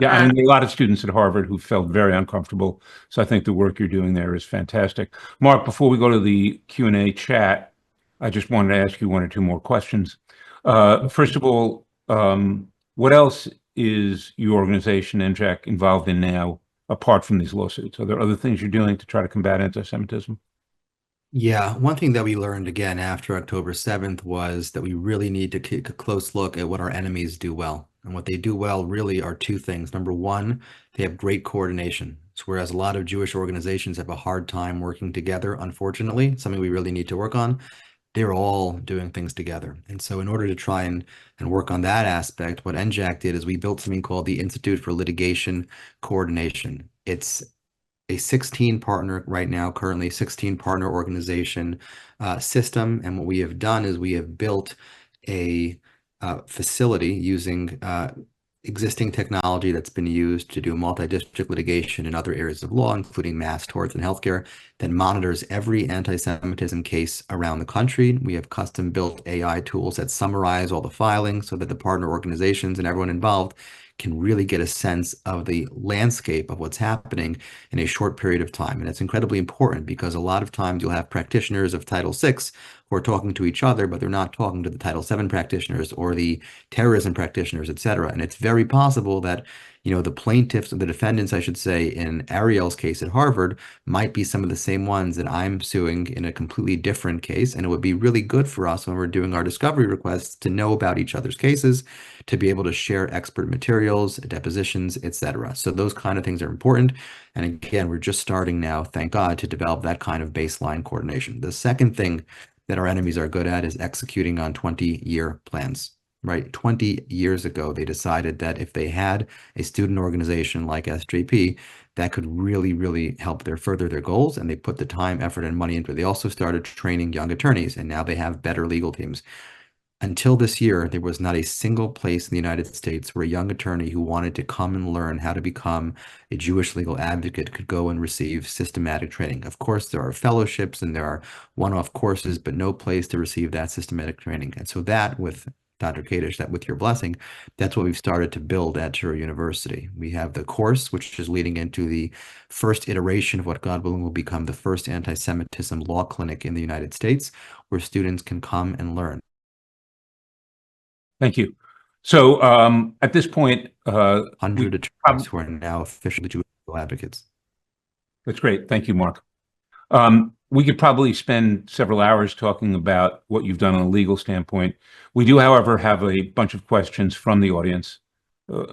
Yeah, and a lot of students at Harvard who felt very uncomfortable. So I think the work you're doing there is fantastic. Mark, before we go to the Q&A chat, I just wanted to ask you one or two more questions. First of all, what else is your organization, NJAC, involved in now, apart from these lawsuits? Are there other things you're doing to try to combat anti-Semitism? Yeah, one thing that we learned again after October 7th was that we really need to take a close look at what our enemies do well. And what they do well really are two things. Number one, they have great coordination. So whereas a lot of Jewish organizations have a hard time working together, unfortunately, something we really need to work on, they're all doing things together. And so in order to try and work on that aspect, what NJAC did is we built something called the Institute for Litigation Coordination. It's a 16 partner right now, currently 16 partner organization system. And what we have done is we have built a facility using existing technology that's been used to do multi-district litigation in other areas of law, including mass torts and healthcare, that monitors every anti-Semitism case around the country. We have custom-built AI tools that summarize all the filings so that the partner organizations and everyone involved can really get a sense of the landscape of what's happening in a short period of time. And it's incredibly important because a lot of times you'll have practitioners of Title VI who are talking to each other, but they're not talking to the Title VII practitioners or the terrorism practitioners, et cetera. And it's very possible that, the plaintiffs or the defendants, I should say, in Erielle's case at Harvard might be some of the same ones that I'm suing in a completely different case. And it would be really good for us when we're doing our discovery requests to know about each other's cases, to be able to share expert materials, depositions, et cetera. So those kind of things are important. And again, we're just starting now, thank God, to develop that kind of baseline coordination. The second thing that our enemies are good at is executing on 20-year plans. Right, 20 years ago, they decided that if they had a student organization like SJP, that could really, really help further their goals. And they put the time, effort, and money into it. They also started training young attorneys, and now they have better legal teams. Until this year, there was not a single place in the United States where a young attorney who wanted to come and learn how to become a Jewish legal advocate could go and receive systematic training. Of course, there are fellowships and there are one-off courses, but no place to receive that systematic training. And so that, with Dr. Kadish, that with your blessing, that's what we've started to build at Touro University. We have the course, which is leading into the first iteration of what, God willing, will become the first anti-Semitism law clinic in the United States, where students can come and learn. Thank you. So at this point, 100 attorneys who are now officially Jewish legal advocates. That's great. Thank you, Mark. We could probably spend several hours talking about what you've done on a legal standpoint. We do, however, have a bunch of questions from the audience.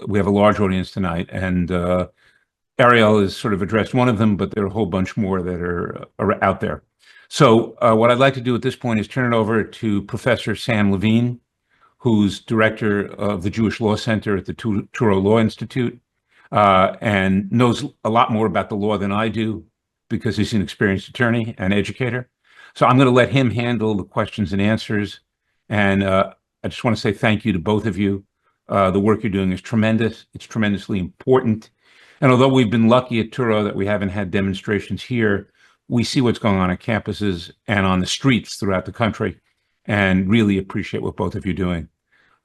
We have a large audience tonight, and Erielle has sort of addressed one of them, but there are a whole bunch more that are out there. So what I'd like to do at this point is turn it over to Professor Sam Levine, who's director of the Jewish Law Center at the Touro Law Institute. and knows a lot more about the law than I do because he's an experienced attorney and educator. So I'm going to let him handle the questions and answers. And I just want to say thank you to both of you. The work you're doing is tremendous. It's tremendously important. And although we've been lucky at Touro that we haven't had demonstrations here, we see what's going on campuses and on the streets throughout the country and really appreciate what both of you are doing.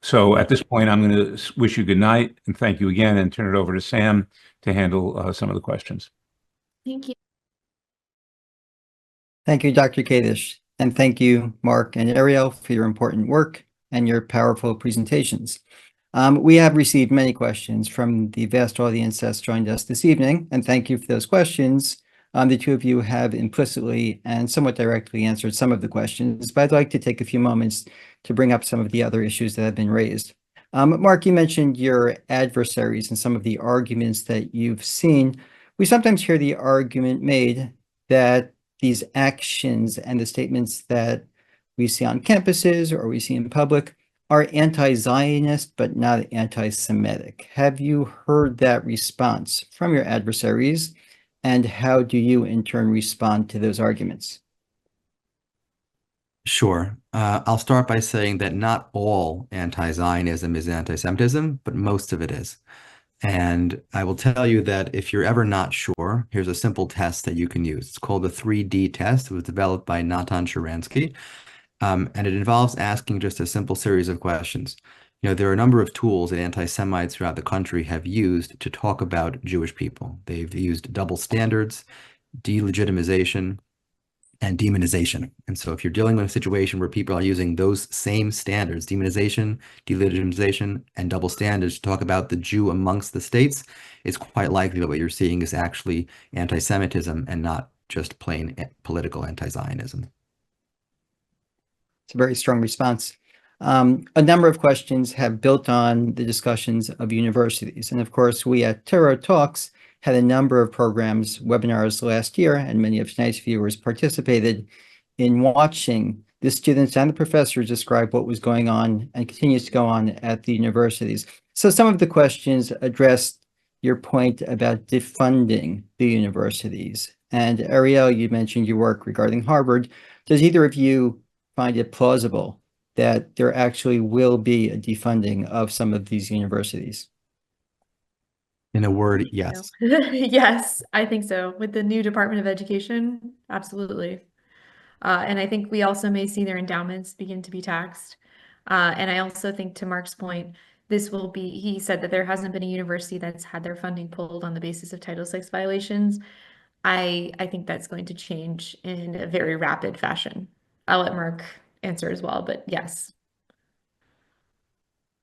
So at this point, I'm going to wish you good night and thank you again and turn it over to Sam to handle some of the questions. Thank you. Thank you, Dr. Kadish, and thank you, Mark and Erielle, for your important work and your powerful presentations. We have received many questions from the vast audience that's joined us this evening, and thank you for those questions. The two of you have implicitly and somewhat directly answered some of the questions, but I'd like to take a few moments to bring up some of the other issues that have been raised. Mark, you mentioned your adversaries and some of the arguments that you've seen. We sometimes hear the argument made that these actions and the statements that we see on campuses or we see in public are anti-Zionist, but not anti-Semitic. Have you heard that response from your adversaries? And how do you in turn respond to those arguments? Sure. I'll start by saying that not all anti-Zionism is anti-Semitism, but most of it is. And I will tell you that if you're ever not sure, here's a simple test that you can use. It's called the 3D test. It was developed by Natan Sharansky, and it involves asking just a simple series of questions. You know, there are a number of tools that anti-Semites throughout the country have used to talk about Jewish people. They've used double standards, delegitimization, and demonization. And so if you're dealing with a situation where people are using those same standards, demonization, delegitimization, and double standards to talk about the Jew amongst the states, it's quite likely that what you're seeing is actually anti-Semitism and not just plain political anti-Zionism. It's a very strong response. A number of questions have built on the discussions of universities. And of course, we at Touro Talks had a number of programs, webinars last year, and many of tonight's viewers participated in watching the students and the professors describe what was going on and continues to go on at the universities. So some of the questions addressed your point about defunding the universities. And Erielle, you mentioned your work regarding Harvard. Does either of you find it plausible that there actually will be a defunding of some of these universities? In a word, yes. Yes, I think so. With the new Department of Education, absolutely. And I think we also may see their endowments begin to be taxed. And I also think, to Mark's point, this will be, he said that there hasn't been a university that's had their funding pulled on the basis of Title VI violations. I think that's going to change in a very rapid fashion. I'll let Mark answer as well, but yes.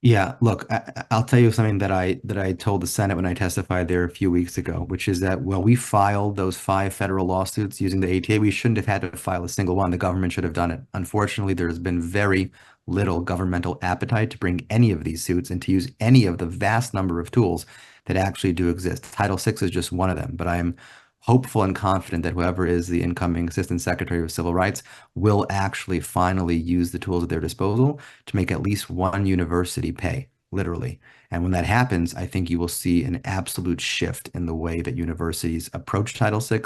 Yeah, look, I'll tell you something that I told the Senate when I testified there a few weeks ago, which is that when we filed those 5 federal lawsuits using the ATA, we shouldn't have had to file a single one. The government should have done it. Unfortunately, there's been very little governmental appetite to bring any of these suits and to use any of the vast number of tools that actually do exist. Title VI is just one of them, but I am hopeful and confident that whoever is the incoming Assistant Secretary of Civil Rights will actually finally use the tools at their disposal to make at least one university pay, literally. And when that happens, I think you will see an absolute shift in the way that universities approach Title VI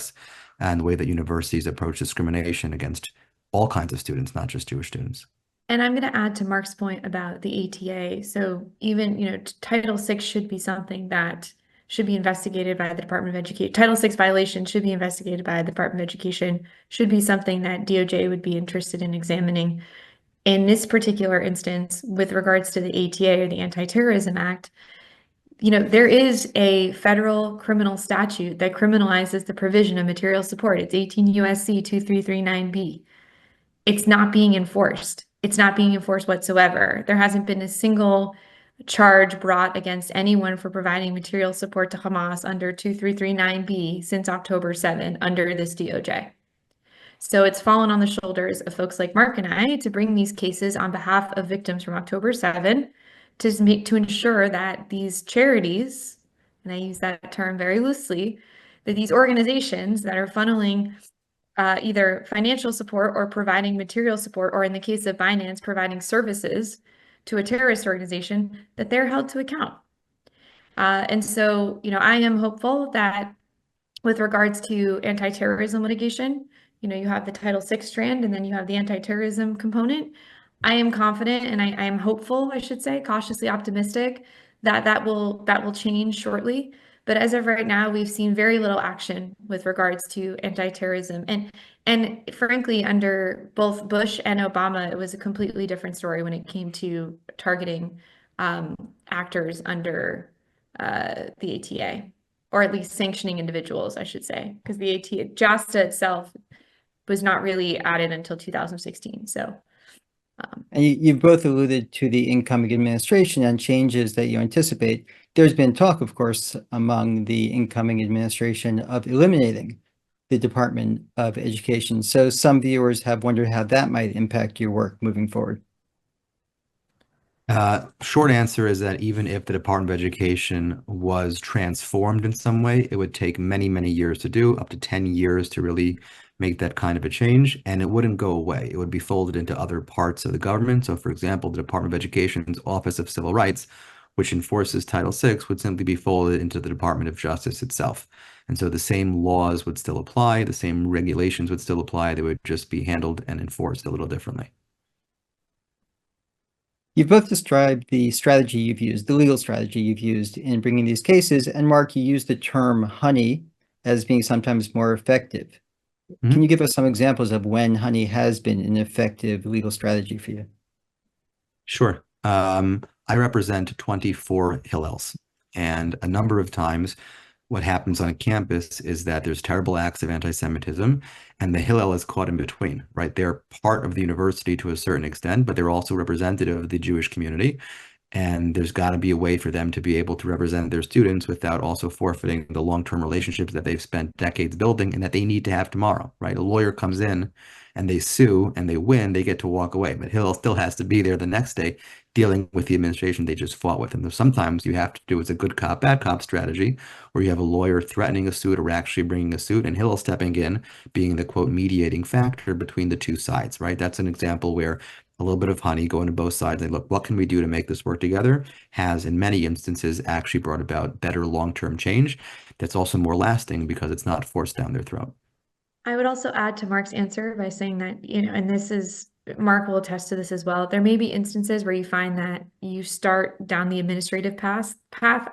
and the way that universities approach discrimination against all kinds of students, not just Jewish students. And I'm going to add to Mark's point about the ATA. So even, Title VI should be something that should be investigated by the Department of Education. Title VI violation should be investigated by the Department of Education, should be something that DOJ would be interested in examining. In this particular instance, with regards to the ATA or the Anti-Terrorism Act, there is a federal criminal statute that criminalizes the provision of material support. It's 18 U.S.C. 2339B. It's not being enforced. It's not being enforced whatsoever. There hasn't been a single charge brought against anyone for providing material support to Hamas under 2339B since October 7 under this DOJ. So it's fallen on the shoulders of folks like Mark and I to bring these cases on behalf of victims from October 7 to ensure that these charities, and I use that term very loosely, that these organizations that are funneling either financial support or providing material support, or in the case of Binance, providing services to a terrorist organization, that they're held to account. And so, I am hopeful that with regards to anti-terrorism litigation, you have the Title VI strand and then you have the anti-terrorism component. I am confident and I am hopeful, I should say, cautiously optimistic that that will change shortly. But as of right now, we've seen very little action with regards to anti-terrorism. And frankly, under both Bush and Obama, it was a completely different story when it came to targeting actors under the ATA, or at least sanctioning individuals, I should say, because the ATA, JASTA itself was not really added until 2016. So. And you've both alluded to the incoming administration and changes that you anticipate. There's been talk, of course, among the incoming administration of eliminating the Department of Education. So some viewers have wondered how that might impact your work moving forward. Short answer is that even if the Department of Education was transformed in some way, it would take many, many years to do, up to 10 years to really make that kind of a change, and it wouldn't go away. It would be folded into other parts of the government. So, for example, the Department of Education's Office of Civil Rights, which enforces Title VI, would simply be folded into the Department of Justice itself. And so the same laws would still apply, the same regulations would still apply, they would just be handled and enforced a little differently. You've both described the strategy you've used, the legal strategy you've used in bringing these cases. And Mark, you used the term honey as being sometimes more effective. Mm-hmm. Can you give us some examples of when honey has been an effective legal strategy for you? Sure. I represent 24 Hillels, and a number of times what happens on a campus is that there's terrible acts of anti-Semitism, and the Hillel is caught in between, right? They're part of the university to a certain extent, but they're also representative of the Jewish community. And there's got to be a way for them to be able to represent their students without also forfeiting the long-term relationships that they've spent decades building and that they need to have tomorrow, right? A lawyer comes in and they sue and they win, they get to walk away. But Hillel still has to be there the next day dealing with the administration they just fought with. And sometimes you have to do it's a good cop, bad cop strategy, where you have a lawyer threatening a suit or actually bringing a suit, and Hillel stepping in, being the, quote, mediating factor between the two sides, right? That's an example where a little bit of honey going to both sides and look, what can we do to make this work together, has in many instances actually brought about better long-term change that's also more lasting because it's not forced down their throat. I would also add to Mark's answer by saying that, and this is, Mark will attest to this as well, there may be instances where you find that you start down the administrative path,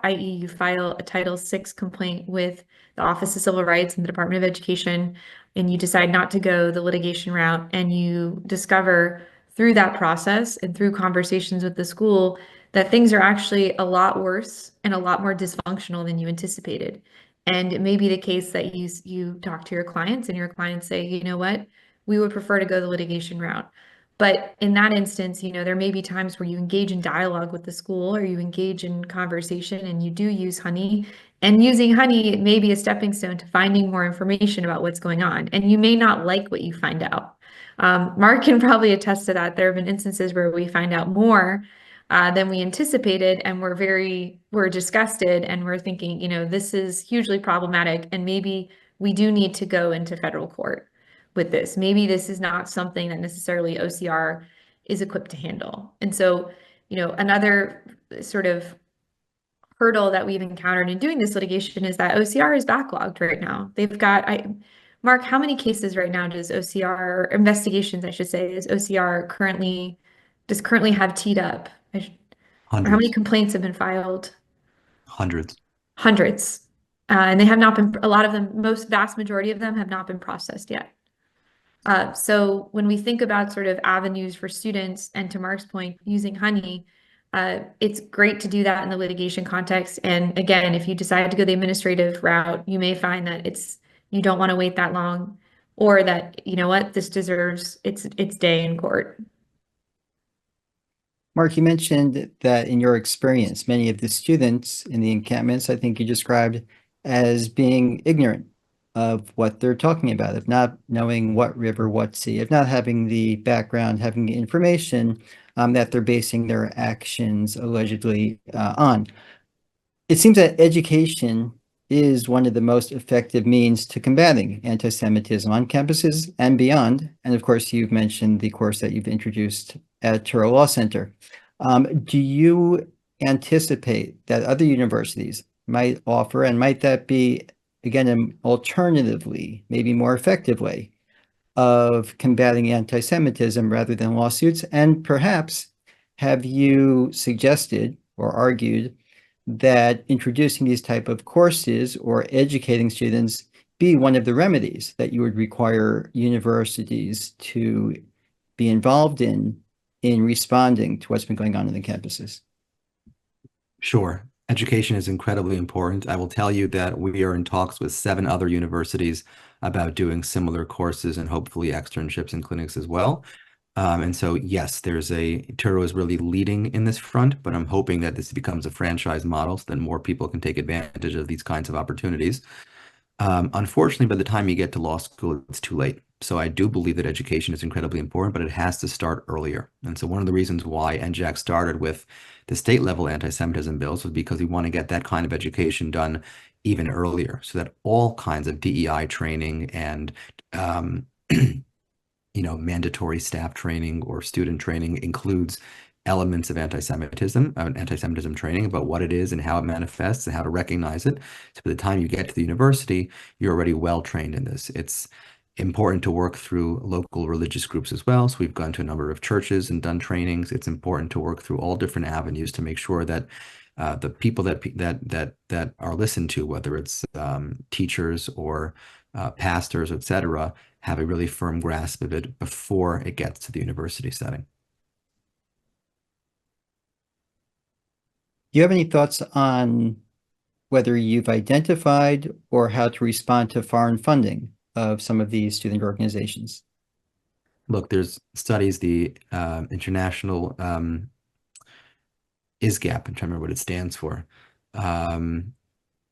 i.e. you file a Title VI complaint with the Office of Civil Rights and the Department of Education, and you decide not to go the litigation route, and you discover through that process and through conversations with the school that things are actually a lot worse and a lot more dysfunctional than you anticipated. And it may be the case that you talk to your clients and your clients say, you know what, we would prefer to go the litigation route. But in that instance, there may be times where you engage in dialogue with the school or you engage in conversation and you do use honey. And using honey may be a stepping stone to finding more information about what's going on. And you may not like what you find out. Mark can probably attest to that. There have been instances where we find out more than we anticipated, and we're disgusted, and we're thinking, this is hugely problematic, and maybe we do need to go into federal court with this. Maybe this is not something that necessarily OCR is equipped to handle. And so, another sort of hurdle that we've encountered in doing this litigation is that OCR is backlogged right now. They've got, Mark, how many cases right now does OCR, or investigations, I should say, does OCR currently have teed up? How many complaints have been filed? Hundreds. And they have not been, a lot of them, vast majority of them have not been processed yet. So when we think about sort of avenues for students, and to Mark's point, using honey, it's great to do that in the litigation context. And again, if you decide to go the administrative route, you may find that you don't want to wait that long, or that, this deserves its day in court. Mark, you mentioned that in your experience, many of the students in the encampments, I think you described as being ignorant of what they're talking about, of not knowing what river, what sea, of not having the background, having the information that they're basing their actions allegedly on. It seems that education is one of the most effective means to combating anti-Semitism on campuses and beyond. And of course, you've mentioned the course that you've introduced at Touro Law Center. Do you anticipate that other universities might offer, and might that be, again, an alternatively, maybe more effective way of combating anti-Semitism rather than lawsuits? And perhaps have you suggested or argued that introducing these type of courses or educating students be one of the remedies that you would require universities to be involved in responding to what's been going on in the campuses? Sure. Education is incredibly important. I will tell you that we are in talks with 7 other universities about doing similar courses and hopefully externships and clinics as well. And so, yes, Touro is really leading in this front, but I'm hoping that this becomes a franchise model so that more people can take advantage of these kinds of opportunities. Unfortunately, by the time you get to law school, it's too late. So I do believe that education is incredibly important, but it has to start earlier. And so one of the reasons why NJAC started with the state level anti-Semitism bills was because we want to get that kind of education done even earlier, so that all kinds of DEI training and mandatory staff training or student training includes elements of anti-Semitism training about what it is and how it manifests and how to recognize it. So by the time you get to the university, you're already well trained in this. It's important to work through local religious groups as well. So we've gone to a number of churches and done trainings. It's important to work through all different avenues to make sure that the people that are listened to, whether it's teachers or pastors, etc., have a really firm grasp of it before it gets to the university setting. Do you have any thoughts on whether you've identified or how to respond to foreign funding of some of these student organizations? Look, there's studies, the international ISGAP, I'm trying to remember what it stands for.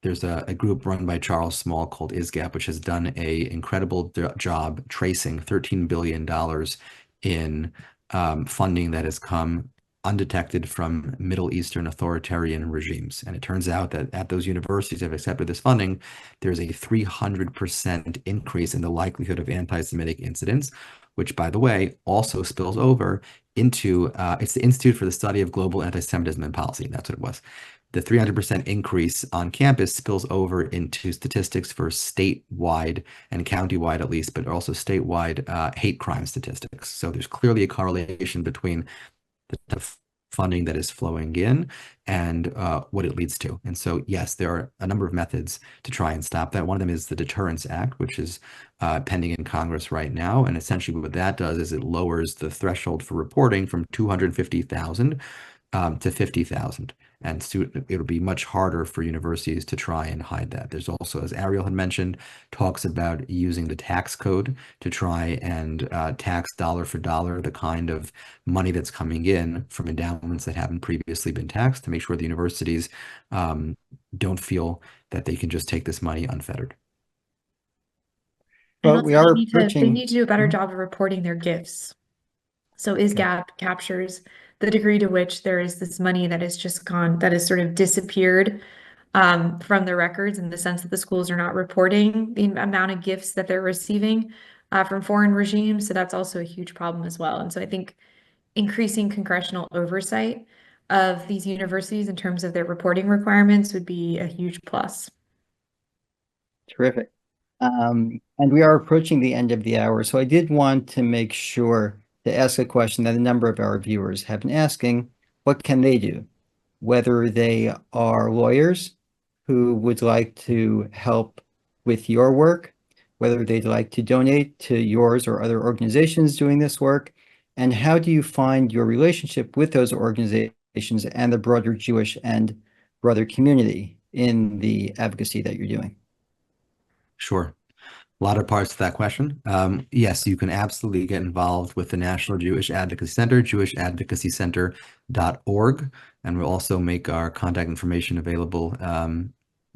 There's a group run by Charles Small called ISGAP, which has done an incredible job tracing $13 billion in funding that has come undetected from Middle Eastern authoritarian regimes. And it turns out that at those universities that have accepted this funding, there's a 300% increase in the likelihood of anti-Semitic incidents, which, by the way, also spills over into, it's the Institute for the Study of Global Anti-Semitism and Policy. That's what it was. The 300% increase on campus spills over into statistics for statewide and countywide, at least, but also statewide hate crime statistics. So there's clearly a correlation between the funding that is flowing in and what it leads to. And so, yes, there are a number of methods to try and stop that. One of them is the Deterrence Act, which is pending in Congress right now. And essentially what that does is it lowers the threshold for reporting from 250,000 to 50,000. And it'll be much harder for universities to try and hide that. There's also, as Erielle had mentioned, talks about using the tax code to try and tax dollar for dollar the kind of money that's coming in from endowments that haven't previously been taxed, to make sure the universities don't feel that they can just take this money unfettered. But we are approaching. They need to do a better job of reporting their gifts. So ISGAP captures the degree to which there is this money that has just gone, that has sort of disappeared from the records, in the sense that the schools are not reporting the amount of gifts that they're receiving from foreign regimes. So that's also a huge problem as well. And so I think increasing congressional oversight of these universities in terms of their reporting requirements would be a huge plus. Terrific. And we are approaching the end of the hour. So I did want to make sure to ask a question that a number of our viewers have been asking. What can they do? Whether they are lawyers who would like to help with your work, whether they'd like to donate to yours or other organizations doing this work, and how do you find your relationship with those organizations and the broader Jewish and brother community in the advocacy that you're doing? Sure. A lot of parts to that question. Yes, you can absolutely get involved with the National Jewish Advocacy Center, jewishadvocacycenter.org. And we'll also make our contact information available,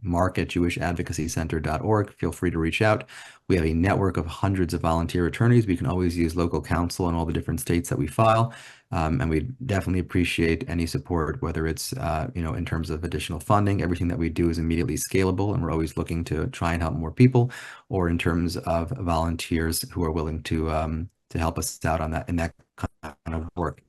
mark@jewishadvocacycenter.org. Feel free to reach out. We have a network of hundreds of volunteer attorneys. We can always use local counsel in all the different states that we file. And we definitely appreciate any support, whether it's, in terms of additional funding. Everything that we do is immediately scalable, and we're always looking to try and help more people, or in terms of volunteers who are willing to help us out on that, in that kind of work.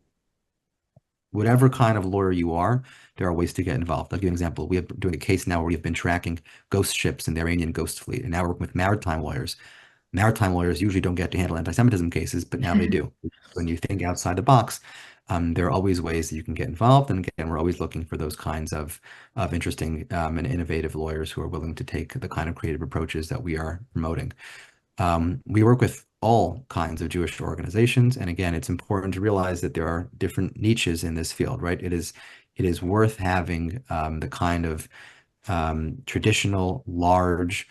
whatever kind of lawyer you are, there are ways to get involved. I'll give you an example. We are doing a case now where we've been tracking ghost ships in the Iranian ghost fleet, and now we're working with maritime lawyers. Maritime lawyers usually don't get to handle anti-Semitism cases, but now they do. When you think outside the box, there are always ways that you can get involved. And again, we're always looking for those kinds of interesting and innovative lawyers who are willing to take the kind of creative approaches that we are promoting. We work with all kinds of Jewish organizations. And again, it's important to realize that there are different niches in this field, right? It is worth having the kind of traditional, large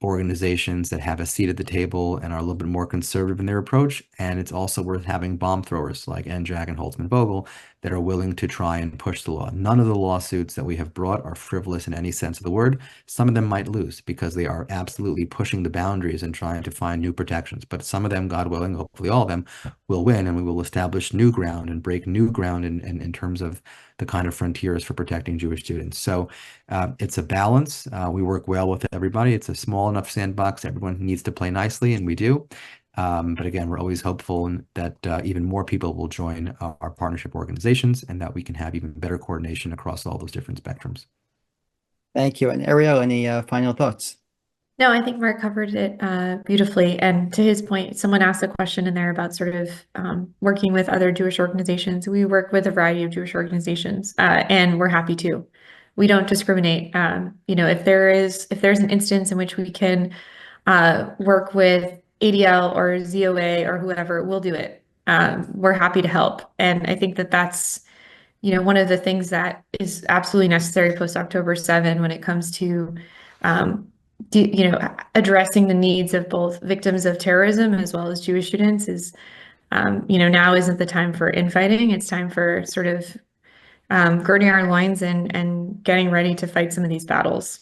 organizations that have a seat at the table and are a little bit more conservative in their approach. And it's also worth having bomb throwers like NJAG and Holtzman Vogel that are willing to try and push the law. None of the lawsuits that we have brought are frivolous in any sense of the word. Some of them might lose because they are absolutely pushing the boundaries and trying to find new protections. But some of them, God willing, hopefully all of them, will win, and we will establish new ground and break new ground in terms of the kind of frontiers for protecting Jewish students. So it's a balance. We work well with everybody. It's a small enough sandbox. Everyone needs to play nicely, and we do. But again, we're always hopeful that even more people will join our partnership organizations and that we can have even better coordination across all those different spectrums. Thank you. And Erielle, any final thoughts? No, I think Mark covered it beautifully. And to his point, someone asked a question in there about sort of working with other Jewish organizations. We work with a variety of Jewish organizations, and we're happy to. We don't discriminate. If there's an instance in which we can work with ADL or ZOA or whoever, we'll do it. We're happy to help. And I think that that's one of the things that is absolutely necessary post October 7 when it comes to addressing the needs of both victims of terrorism as well as Jewish students is, now isn't the time for infighting. It's time for sort of girding our loins and getting ready to fight some of these battles.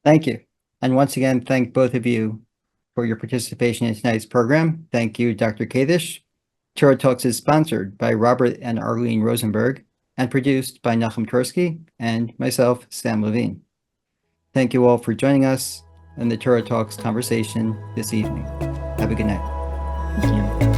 Thank you. And once again, thank both of you for your participation in tonight's program. Thank you, Dr. Kadish. Touro Talks is sponsored by Robert and Arlene Rosenberg and produced by Nachum Tursky and myself, Sam Levine. Thank you all for joining us in the Touro Talks conversation this evening. Have a good night. Thank you.